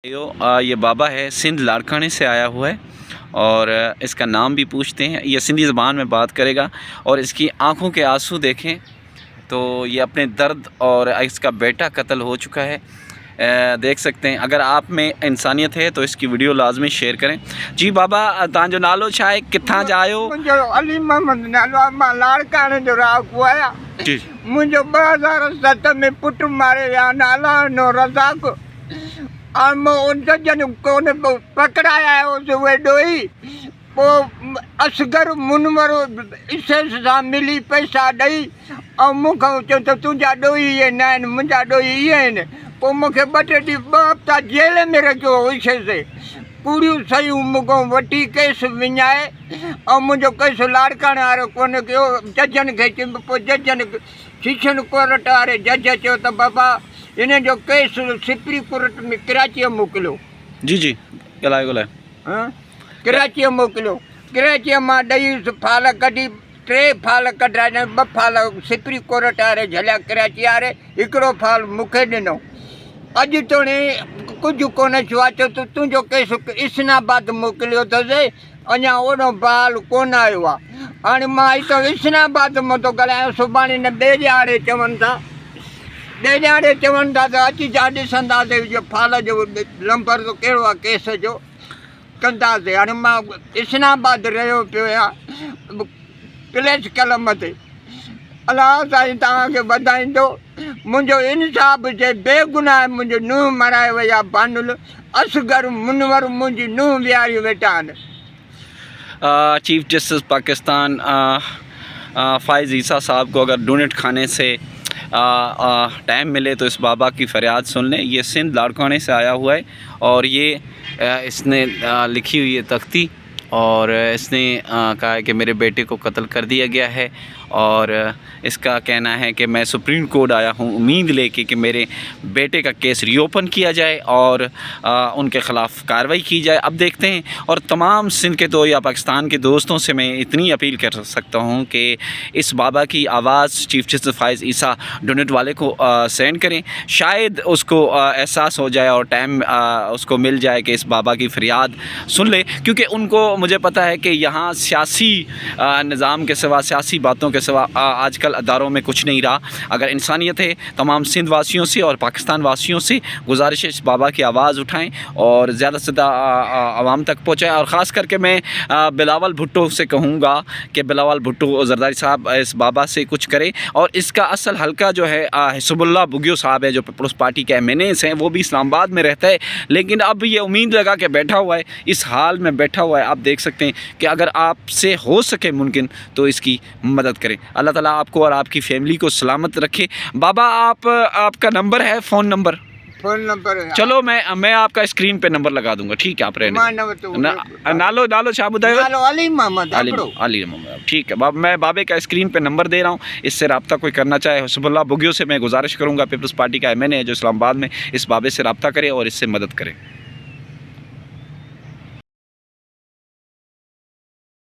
ये बाबा है, सिंध लाड़काने से आया हुआ है और इसका नाम भी पूछते हैं। ये सिंधी ज़बान में बात करेगा और इसकी आंखों के आंसू देखें तो ये अपने दर्द और इसका बेटा कत्ल हो चुका है, देख सकते हैं। अगर आप में इंसानियत है तो इसकी वीडियो लाजमी शेयर करें। जी बाबा, तव्हांजो नालो छा आहे, किथां जा आहियो? मुंहिंजो अली मोहम्मद नालो आहे, मां लाड़काने जो रहाकू आहियां। जी, मुंहिंजो 2007 में पुटु मारे विया, नाला नो रज़ाक। और मां उन जन कोन पकड़ाया हुयुसि उहे ॾोही। पोइ असगर मुनवर इसे सां मिली पैसा ॾेई ऐं मूंखां चयो त तुंहिंजा ॾोही इहे न आहिनि, मुंहिंजा ॾोही इहे आहिनि। पोइ मूंखे ॿ टे ॾींहं 2 हफ़्ता जेल में रखियो इसे से। पूरियूं सयूं मूंखां वठी केस विञाए ऐं मुंहिंजो केस लाड़काणे वारो कोन कयो, जजनि खे चयो। पोइ जजनि सेशन कोर्ट वारे जज चयो त बाबा हिन जो केस सुप्रीम कोर्ट में कराचीअ मोकिलियो। जी जी, ॻाल्हायो कराचीअ मोकिलियो। कराचीअ मां ॾेई फाल कढी, 3 फाल कढाइण, 2 फाल सुप्रीम कोर्ट वारे झलिया कराची वारे, हिकिड़ो फाल मूंखे ॾिनो। अॼु ताईं कुझु कोन थियो आहे। चयो त तुंहिंजो केस इस्लामाबाद मोकिलियो अथसि, अञा ओड़ो बहाल कोन आयो आहे। हाणे मां हितां इस्लामाबाद मां थो ॻाल्हायां, सुभाणे न ॿिए ॼाणे चवनि था, ॿिए ॼाणे चवनि था त अची जा ॾिसंदासीं जो फाल जो नंबर कहिड़ो आहे केस जो, कंदासीं। हाणे मां इस्लामाबाद रहियो पियो आहियां प्लेस कलम ते। अलाह साईं तव्हांखे वधाईंदो, मुंहिंजो इंसाफ़ जे बेगुनाह मुंहिंजो नुंहुं मराए वई आहे। बानुल असगर मुनवर मुंहिंजी नुंहुं विहारी वेठा आहिनि। चीफ जस्टिस पाकिस्तान फ़ाइज़ ईसा साहब को अगर डोनेट खाने से टाइम मिले तो इस बाबा की फ़रियाद सुन लें। ये सिंध लाड़काने से आया हुआ है और ये इसने लिखी हुई है तख्ती और इसने कहा है कि मेरे बेटे को कत्ल कर दिया गया है और इसका कहना है कि मैं सुप्रीम कोर्ट आया हूँ उम्मीद लेके कि मेरे बेटे का केस रीओपन किया जाए और उनके ख़िलाफ़ कार्रवाई की जाए। अब देखते हैं। और तमाम सिंध के तो या पाकिस्तान के दोस्तों से मैं इतनी अपील कर सकता हूँ कि इस बाबा की आवाज़ चीफ जस्टिस फ़ाइज़ ईसा डोनेट वाले को सेंड करें, शायद उसको एहसास हो जाए और टाइम उसको मिल जाए कि इस बाबा की फ़रियाद सुन ले। क्योंकि उनको, मुझे पता है कि यहाँ सियासी निज़ाम के सिवा, सियासी बातों के सिवा आजकल अदारों में कुछ नहीं रहा। अगर इंसानियत है, तमाम सिंध वासियों से और पाकिस्तान वासियों से गुजारिश है इस बाबा की आवाज़ उठाएं और ज़्यादा से ज़्यादा आवाम तक पहुँचाएँ। और ख़ास करके मैं बिलावल भुट्टो से कहूँगा कि बिलावल भुट्टो ज़रदारी साहब इस बाबा से कुछ करें। और इसका असल हल्का जो है हिस्बुल्लाह बुगियो साहब है, जो पीपल्स पार्टी के MNAs हैं, वो भी इस्लामाबाद में रहता है। लेकिन अब ये उम्मीद लगा के बैठा हुआ है, इस हाल में बैठा हुआ है। आप देख सकते हैं कि अगर आपसे हो सके मुमकिन तो इसकी मदद करें। अल्लाह ताला आपको और आपकी फैमिली को सलामत रखे। बाबा, आपका नंबर है, फ़ोन नंबर है। चलो मैं आपका स्क्रीन पे नंबर लगा दूंगा, ठीक है? आप रहने नालो छा बुधायो? अली मोहम्मद। अली मोहम्मद, ठीक है। मैं बाबे का स्क्रीन पे नंबर दे रहा हूँ, इससे रब्ता कोई करना चाहे हिस्बुल्लाह बुगियो से मैं गुजारिश करूँगा, पीपल्स पार्टी का MNA है जो इस्लामाबाद में, इस बाबे से रब्ता करे और इससे मदद करें।